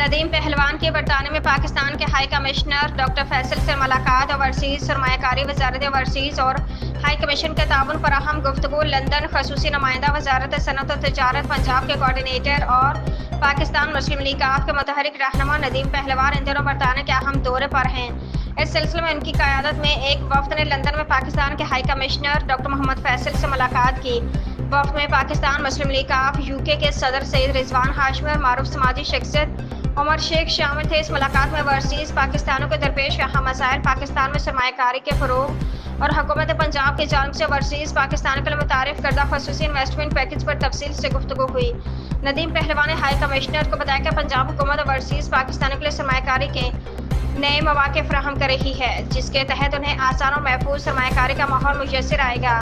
ندیم پہلوان کی برطانیہ میں پاکستان کے ہائی کمشنر ڈاکٹر فیصل سے ملاقات۔ اوورسیز سرمایہ کاری وزارت اوورسیز اور ہائی کمیشن کے تعاون پر اہم گفتگو۔ لندن خصوصی نمائندہ وزارت صنعت و تجارت پنجاب کے کوآرڈینیٹر اور پاکستان مسلم لیگ کے متحرک رہنما ندیم پہلوان ان دنوں برطانیہ کے اہم دورے پر ہیں۔ اس سلسلے میں ان کی قیادت میں ایک وفد نے لندن میں پاکستان کے ہائی کمشنر ڈاکٹر محمد فیصل سے ملاقات کی۔ وفد میں پاکستان مسلم لیگ UK کے صدر سید رضوان ہاشمی اور معروف سماجی شخصیت عمر شیخ شامل تھے۔ اس ملاقات میں اوورسیز پاکستانیوں کے درپیش اہم مسائل، پاکستان میں سرمایہ کاری کے فروغ اور حکومت پنجاب کی جانب سے اوورسیز پاکستانیوں کے لیے متعارف کردہ خصوصی انویسٹمنٹ پیکج پر تفصیل سے گفتگو ہوئی۔ ندیم پہلوان نے ہائی کمشنر کو بتایا کہ پنجاب حکومت اوورسیز پاکستانیوں کے لیے سرمایہ کاری کے نئے مواقع فراہم کر رہی ہے، جس کے تحت انہیں آسان اور محفوظ سرمایہ کاری کا ماحول میسر آئے گا۔